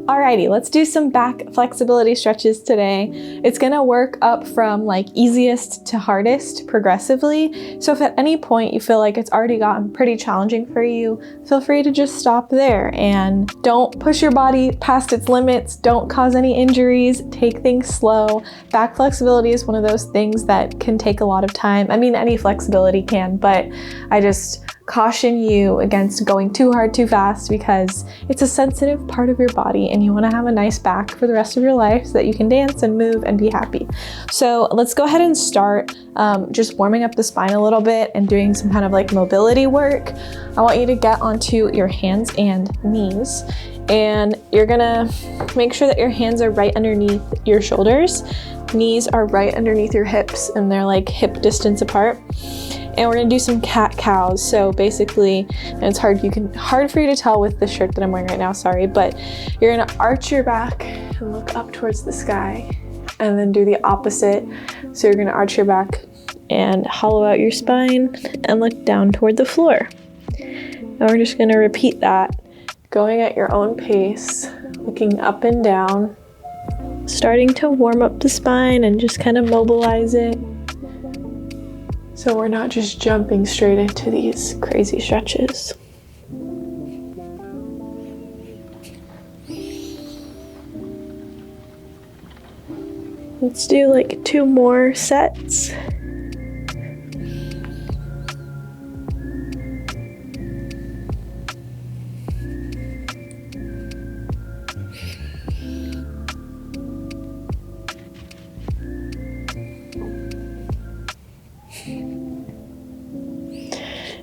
Alrighty, let's do some back flexibility stretches today. It's gonna work up from like easiest to hardest progressively. So if at any point you feel like it's already gotten pretty challenging for you, feel free to just stop there and don't push your body past its limits. Don't cause any injuries. Take things slow. Back flexibility is one of those things that can take a lot of time. I mean, any flexibility can, but I just caution you against going too hard too fast because it's a sensitive part of your body and you want to have a nice back for the rest of your life so that you can dance and move and be happy. So let's go ahead and start just warming up the spine a little bit and doing some kind of like mobility work. I want you to get onto your hands and knees, and you're gonna make sure that your hands are right underneath your shoulders. Knees are right underneath your hips and they're like hip distance apart. And we're gonna do some cat-cows. So basically, and it's hard for you to tell with the shirt that I'm wearing right now, sorry, but you're gonna arch your back and look up towards the sky and then do the opposite. So you're gonna arch your back and hollow out your spine and look down toward the floor. And we're just gonna repeat that, going at your own pace, looking up and down, starting to warm up the spine and just kind of mobilize it. So we're not just jumping straight into these crazy stretches. Let's do like 2 more sets.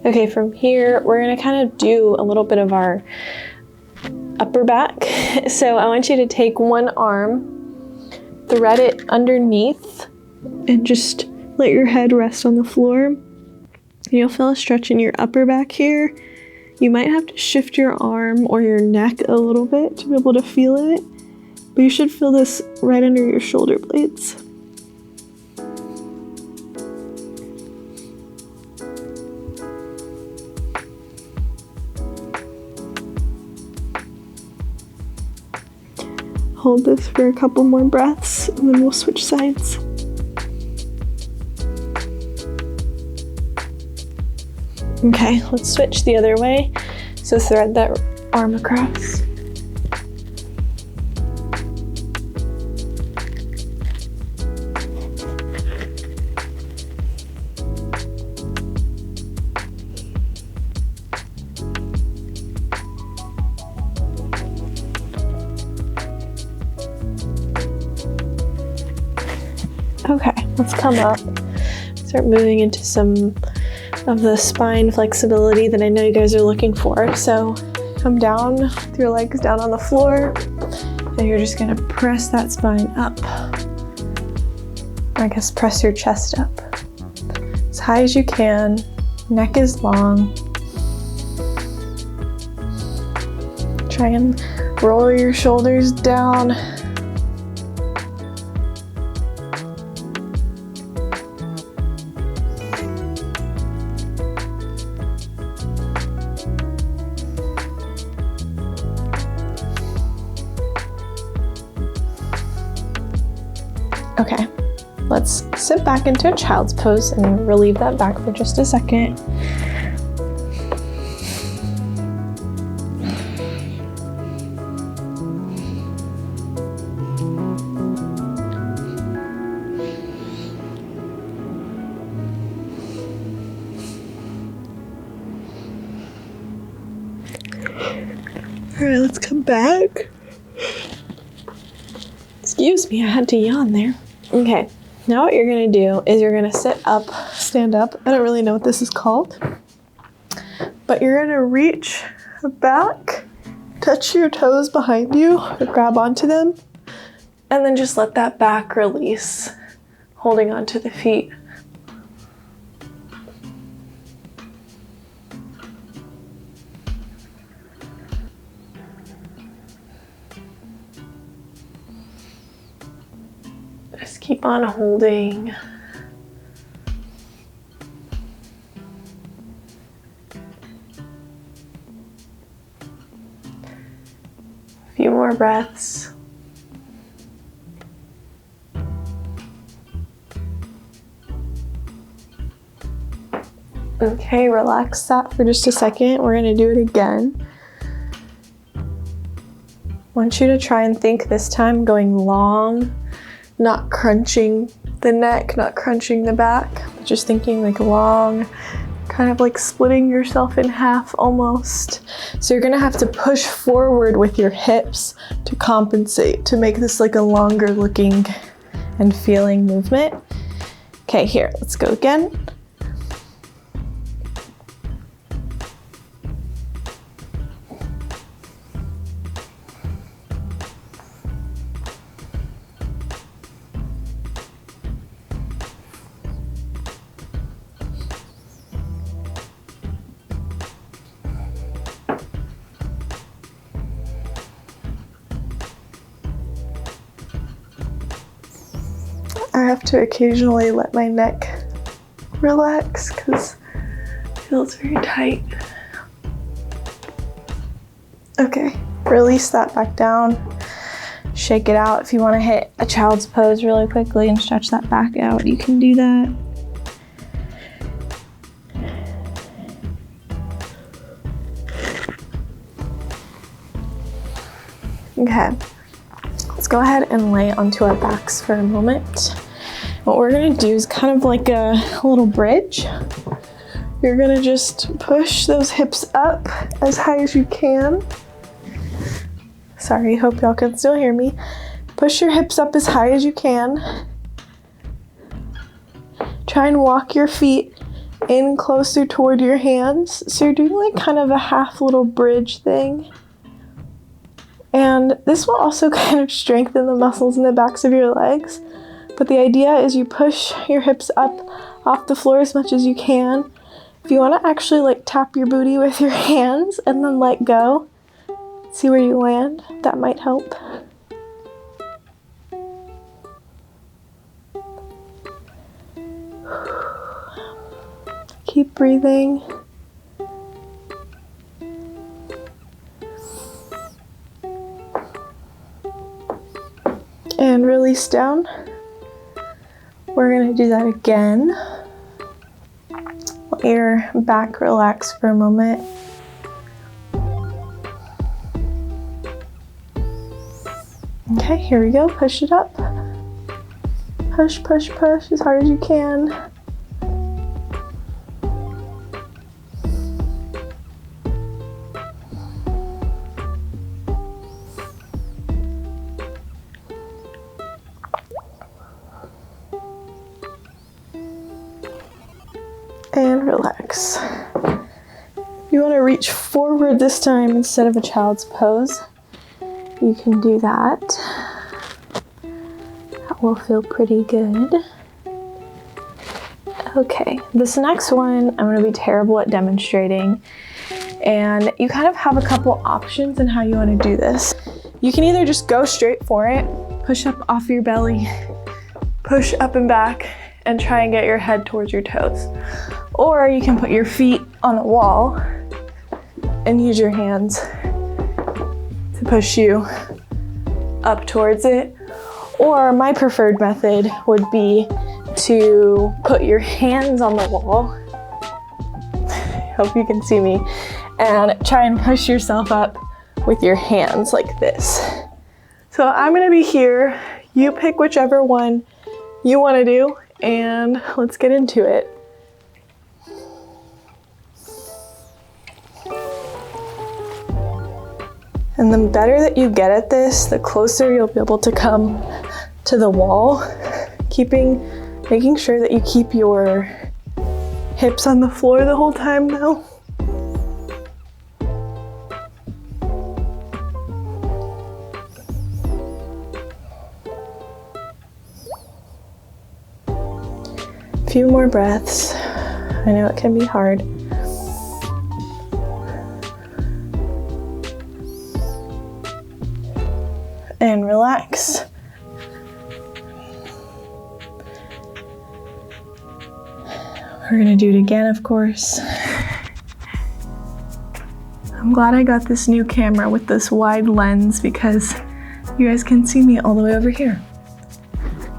Okay, from here, we're gonna kind of do a little bit of our upper back. So I want you to take one arm, thread it underneath, and just let your head rest on the floor. You'll feel a stretch in your upper back here. You might have to shift your arm or your neck a little bit to be able to feel it, but you should feel this right under your shoulder blades. Hold this for a couple more breaths and then we'll switch sides. Okay, let's switch the other way. So thread that arm across. Okay, let's come up, start moving into some of the spine flexibility that I know you guys are looking for. So come down with your legs down on the floor, and you're just gonna press that spine up. I guess press your chest up as high as you can, neck is long. Try and roll your shoulders down. Okay, let's sit back into a child's pose and relieve that back for just a second. All right, let's come back. Excuse me, I had to yawn there. Okay, now what you're gonna do is you're gonna sit up, stand up. I don't really know what this is called, but you're gonna reach back, touch your toes behind you, or grab onto them, and then just let that back release, holding onto the feet. Just keep on holding. A few more more breaths. Okay, relax that for just a second. We're gonna do it again. I want you to try and think this time going long, not crunching the neck, not crunching the back, but just thinking like long, kind of like splitting yourself in half almost. So you're gonna have to push forward with your hips to compensate, to make this like a longer looking and feeling movement. Okay, here, let's go again. I have to occasionally let my neck relax because it feels very tight. Okay, release that back down. Shake it out. If you want to hit a child's pose really quickly and stretch that back out, you can do that. Okay, let's go ahead and lay onto our backs for a moment. What we're gonna do is kind of like a little bridge. You're gonna just push those hips up as high as you can. Sorry, hope y'all can still hear me. Push your hips up as high as you can. Try and walk your feet in closer toward your hands. So you're doing like kind of a half little bridge thing. And this will also kind of strengthen the muscles in the backs of your legs. But the idea is you push your hips up off the floor as much as you can. If you want to actually like tap your booty with your hands and then let go, see where you land, that might help. Keep breathing. And release down. We're gonna do that again. Let your back relax for a moment. Okay, here we go, push it up. Push, push, push as hard as you can. And relax. You want to reach forward this time instead of a child's pose. You can do that. That will feel pretty good. Okay, this next one I'm going to be terrible at demonstrating. And you kind of have a couple options in how you want to do this. You can either just go straight for it, push up off your belly, push up and back, and try and get your head towards your toes. Or you can put your feet on the wall and use your hands to push you up towards it. Or my preferred method would be to put your hands on the wall. I hope you can see me. And try and push yourself up with your hands like this. So I'm gonna be here. You pick whichever one you wanna do and let's get into it. And the better that you get at this, the closer you'll be able to come to the wall, making sure that you keep your hips on the floor the whole time though. A few more breaths. I know it can be hard. And relax. We're gonna do it again, of course. I'm I'm glad I got this new camera with this wide lens because you guys can see me all the way over here.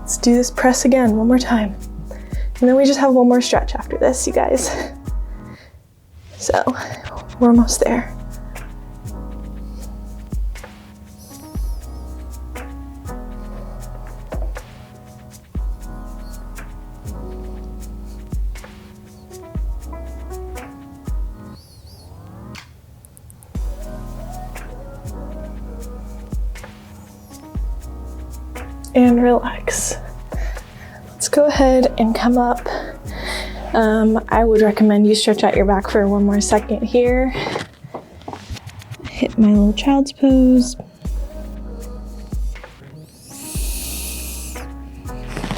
Let's do this press again one more time. And then we just have one more stretch after this, you guys. So we're almost there. And relax. Let's go ahead and come up. I would recommend you stretch out your back for one more second here. Hit my little child's pose.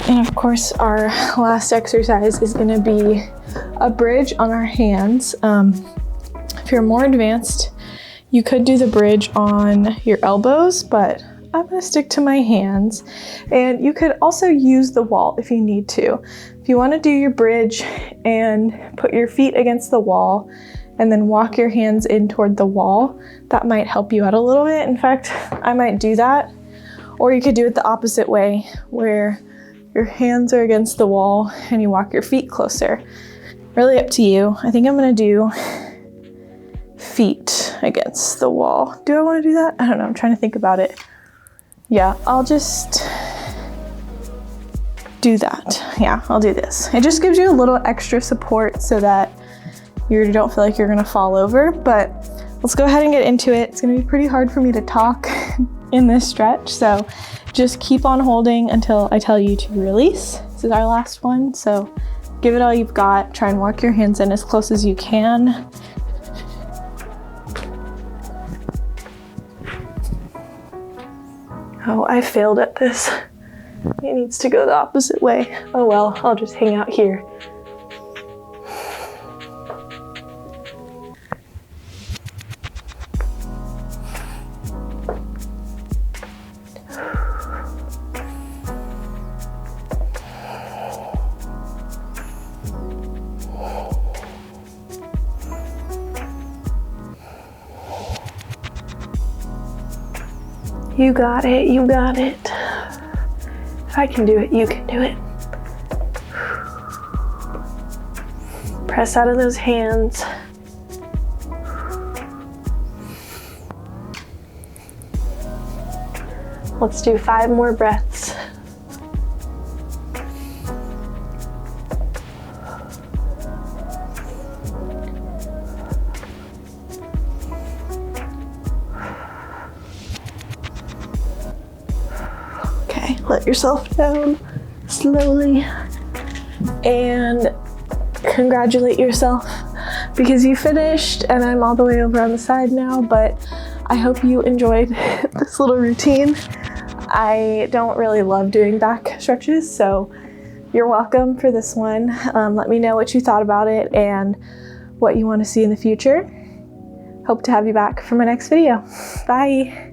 And of course, our last exercise is gonna be a bridge on our hands. If you're more advanced, you could do the bridge on your elbows, but I'm gonna stick to my hands. And you could also use the wall if you need to. If you wanna do your bridge and put your feet against the wall and then walk your hands in toward the wall, that might help you out a little bit. In fact, I might do that. Or you could do it the opposite way, where your hands are against the wall and you walk your feet closer. Really up to you. I think I'm gonna do feet against the wall. Do I wanna do that? I don't know, I'm trying to think about it. Yeah, I'll just do that. Yeah, I'll do this. It just gives you a little extra support so that you don't feel like you're gonna fall over, but let's go ahead and get into it. It's gonna be pretty hard for me to talk in this stretch, so just keep on holding until I tell you to release. This is our last one, so give it all you've got. Try and walk your hands in as close as you can. Oh, I failed at this. It needs to go the opposite way. Oh well, I'll just hang out here. You got it, you got it. If I can do it, you can do it. Press out of those hands. Let's do 5 more breaths. Let yourself down slowly and congratulate yourself because you finished, and I'm all the way over on the side now, but I hope you enjoyed this little routine. I don't really love doing back stretches, so you're welcome for this one. Let me know what you thought about it and what you want to see in the future. Hope to have you back for my next video. Bye.